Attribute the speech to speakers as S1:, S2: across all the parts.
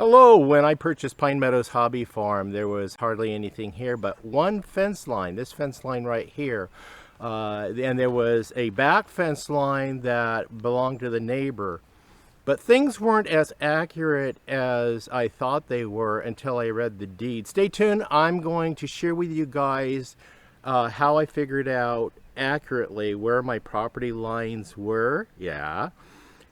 S1: Hello, when I purchased Pine Meadows Hobby Farm, there was hardly anything here but one fence line, this fence line right here. And there was a back fence line that belonged to the neighbor. But things weren't as accurate as I thought they were until I read the deed. Stay tuned, I'm going to share with you guys how I figured out accurately where my property lines were. Yeah.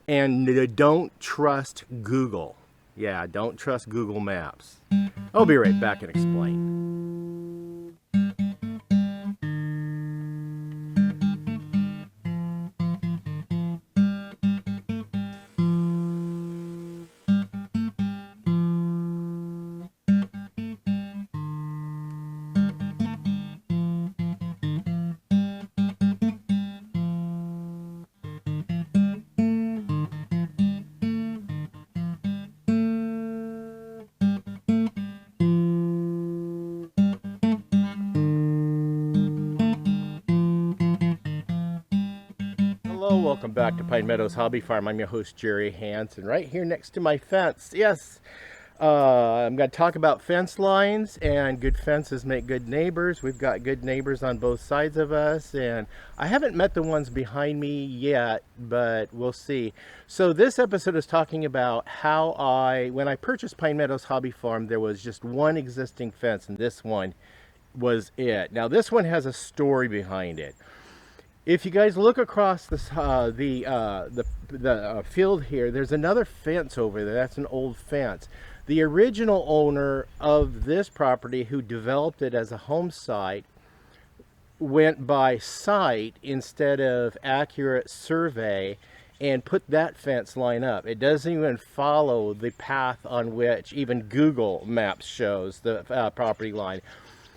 S1: And don't trust Google. Yeah, don't trust Google Maps. I'll be right back and explain. Hello, welcome back to Pine Meadows Hobby Farm. I'm your host, Jerry Hansen, right here next to my fence. Yes, I'm going to talk about fence lines, and good fences make good neighbors. We've got good neighbors on both sides of us, and I haven't met the ones behind me yet, but we'll see. So this episode is talking about how when I purchased Pine Meadows Hobby Farm, there was just one existing fence, and this one was it. Now this one has a story behind it. If you guys look across this, the field here, there's another fence over there. That's an old fence. The original owner of this property, who developed it as a home site, went by sight instead of accurate survey and put that fence line up. It doesn't even follow the path on which even Google Maps shows the property line.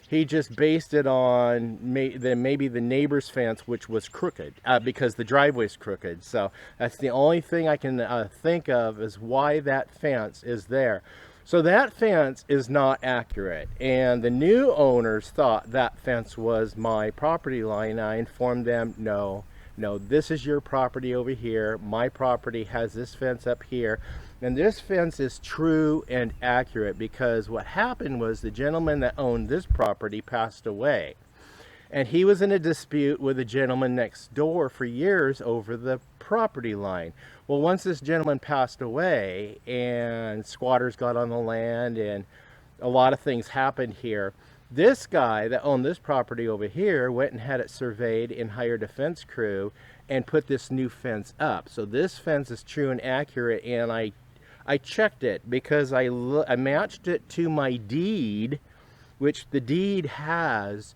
S1: He just based it on maybe the neighbor's fence, which was crooked because the driveway's crooked. So that's the only thing I can think of is why that fence is there. So that fence is not accurate. And the new owners thought that fence was my property line. I informed them, no, this is your property over here. My property has this fence up here. And this fence is true and accurate because what happened was the gentleman that owned this property passed away. And he was in a dispute with the gentleman next door for years over the property line. Well, once this gentleman passed away and squatters got on the land and a lot of things happened here, this guy that owned this property over here went and had it surveyed and hired a fence crew and put this new fence up. So this fence is true and accurate, and I checked it because I matched it to my deed, which the deed has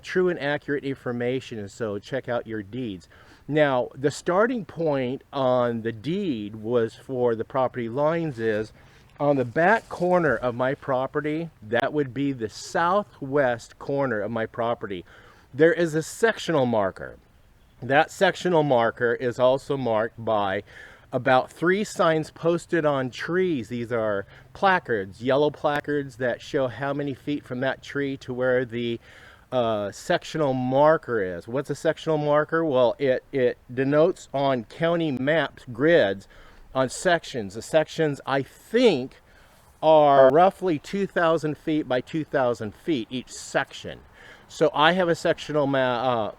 S1: true and accurate information, and so check out your deeds. Now, the starting point on the deed was for the property lines is on the back corner of my property. That would be the southwest corner of my property. There is a sectional marker. That sectional marker is also marked by about 3 signs posted on trees. These are placards, yellow placards that show how many feet from that tree to where the sectional marker is. What's a sectional marker? Well, it denotes on county maps, grids, on sections. The sections, I think, are roughly 2,000 feet by 2,000 feet each section. So I have a sectional marker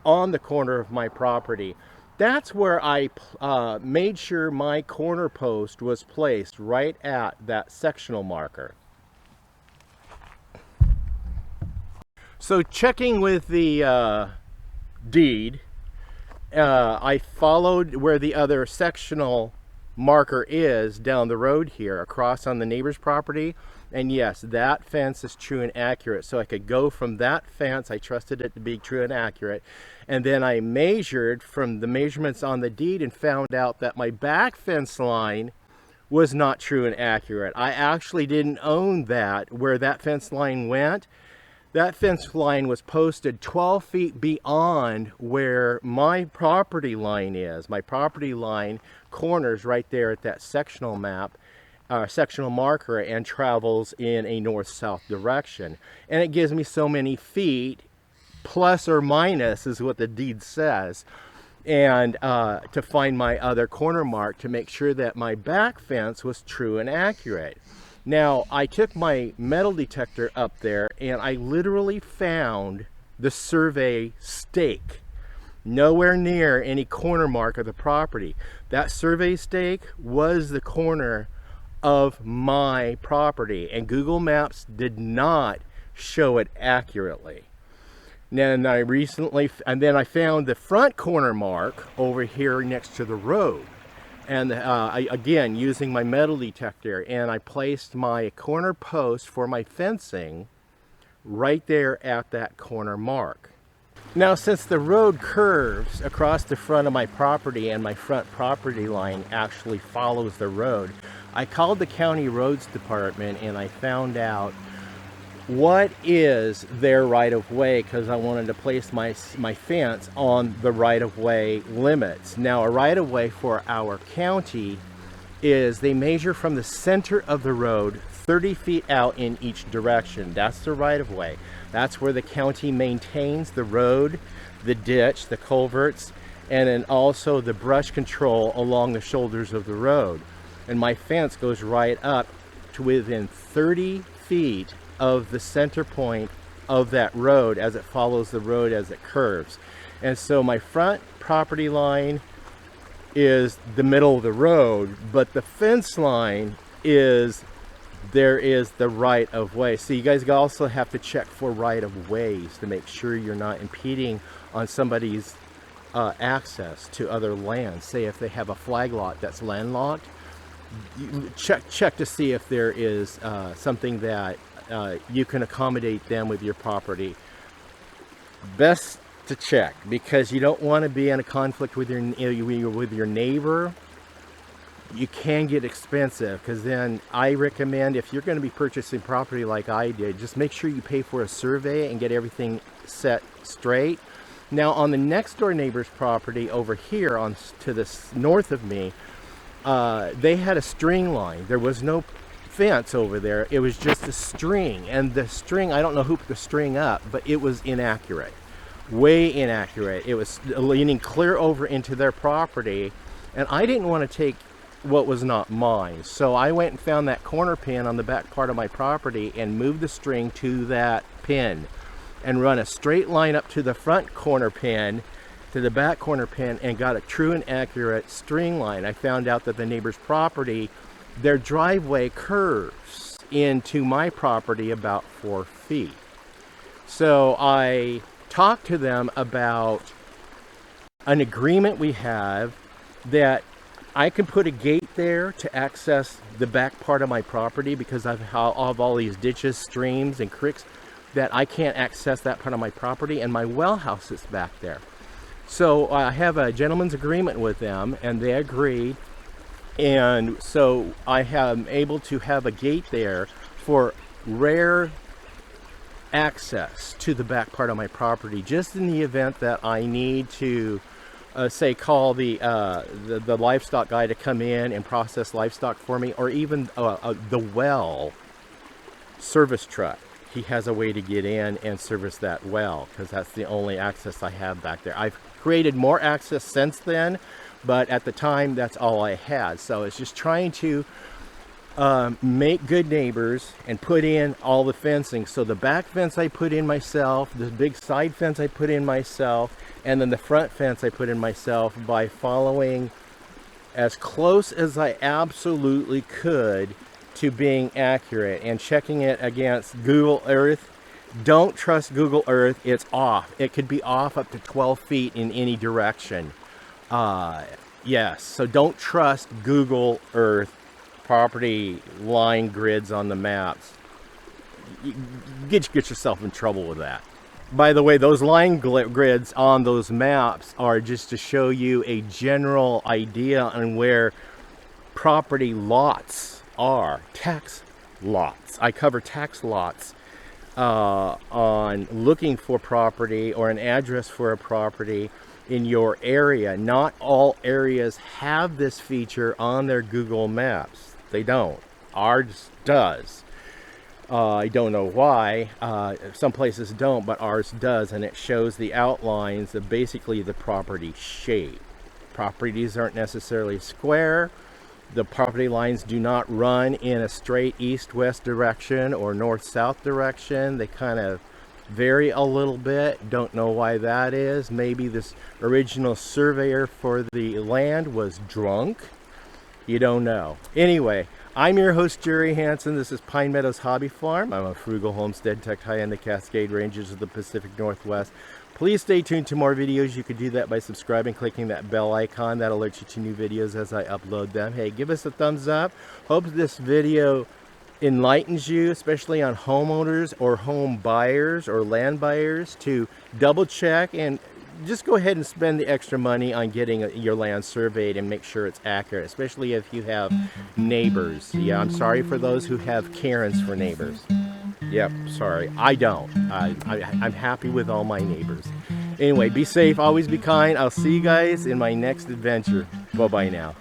S1: on the corner of my property. That's where I made sure my corner post was placed, right at that sectional marker. So checking with the deed, I followed where the other sectional marker is down the road here across on the neighbor's property. And yes, that fence is true and accurate. So I could go from that fence, I trusted it to be true and accurate. And then I measured from the measurements on the deed and found out that my back fence line was not true and accurate. I actually didn't own that. Where that fence line went, that fence line was posted 12 feet beyond where my property line is. My property line corners right there at that sectional map. Sectional marker, and travels in a north-south direction, and it gives me so many feet, plus or minus is what the deed says. and to find my other corner mark to make sure that my back fence was true and accurate. Now, I took my metal detector up there and I literally found the survey stake nowhere near any corner mark of the property. That survey stake was the corner of my property, and Google Maps did not show it accurately. Then I found the front corner mark over here next to the road, and again using my metal detector, and I placed my corner post for my fencing right there at that corner mark. Now, since the road curves across the front of my property and my front property line actually follows the road, I called the county roads department and I found out what is their right-of-way, because I wanted to place my fence on the right-of-way limits. Now, a right-of-way for our county is they measure from the center of the road 30 feet out in each direction. That's the right-of-way. That's where the county maintains the road, the ditch, the culverts, and then also the brush control along the shoulders of the road. And my fence goes right up to within 30 feet of the center point of that road as it follows the road as it curves. And so my front property line is the middle of the road, but the fence line is the right of way. So you guys also have to check for right of ways to make sure you're not impeding on somebody's access to other land. Say if they have a flag lot that's landlocked, check to see if there is something that you can accommodate them with your property. Best to check, because you don't want to be in a conflict with your neighbor. You can get expensive, because then I recommend, if you're going to be purchasing property like I did, just make sure you pay for a survey and get everything set straight. Now, on the next door neighbor's property over here to the north of me, they had a string line. There was no fence over there. It was just a string, and the string, I don't know who put the string up, but it was inaccurate, way inaccurate. It was leaning clear over into their property, and I didn't want to take what was not mine. So I went and found that corner pin on the back part of my property and moved the string to that pin and run a straight line up to the front corner pin, to the back corner pin, and got a true and accurate string line. I found out that the neighbor's property, their driveway curves into my property about 4 feet. So I talked to them about an agreement we have that I can put a gate there to access the back part of my property, because I have all these ditches, streams, and creeks that I can't access that part of my property, and my well house is back there. So I have a gentleman's agreement with them, and they agreed, and so I am able to have a gate there for rare access to the back part of my property, just in the event that I need to say call the livestock guy to come in and process livestock for me, or even the well service truck. He has a way to get in and service that well, because that's the only access I have back there. I've created more access since then, but at the time that's all I had. So it's just trying to make good neighbors and put in all the fencing. So the back fence I put in myself, the big side fence I put in myself, and then the front fence I put in myself by following as close as I absolutely could to being accurate and checking it against Google Earth. Don't trust Google Earth. It's off. It could be off up to 12 feet in any direction. Yes, so don't trust Google Earth property line grids on the maps. You get yourself in trouble with that. By the way, those line grids on those maps are just to show you a general idea on where property lots are. Tax lots. I cover tax lots on looking for property or an address for a property in your area. Not all areas have this feature on their Google Maps. They don't. Ours does. I don't know why. Some places don't, but ours does, and it shows the outlines of basically the property shape. Properties aren't necessarily square. The property lines do not run in a straight east-west direction or north-south direction. They kind of vary a little bit. Don't know why that is. Maybe this original surveyor for the land was drunk. You don't know. Anyway, I'm your host, Jerry Hansen. This is Pine Meadows Hobby Farm. I'm a frugal homestead tucked high in the Cascade Ranges of the Pacific Northwest. Please stay tuned to more videos. You can do that by subscribing, clicking that bell icon. That alerts you to new videos as I upload them. Hey, give us a thumbs up. Hope this video enlightens you, especially on homeowners or home buyers or land buyers, to double check and just go ahead and spend the extra money on getting your land surveyed and make sure it's accurate, especially if you have neighbors. Yeah, I'm sorry for those who have Karens for neighbors. Yep, sorry. I don't. I'm happy with all my neighbors. Anyway, be safe, always be kind. I'll see you guys in my next adventure. Bye-bye now.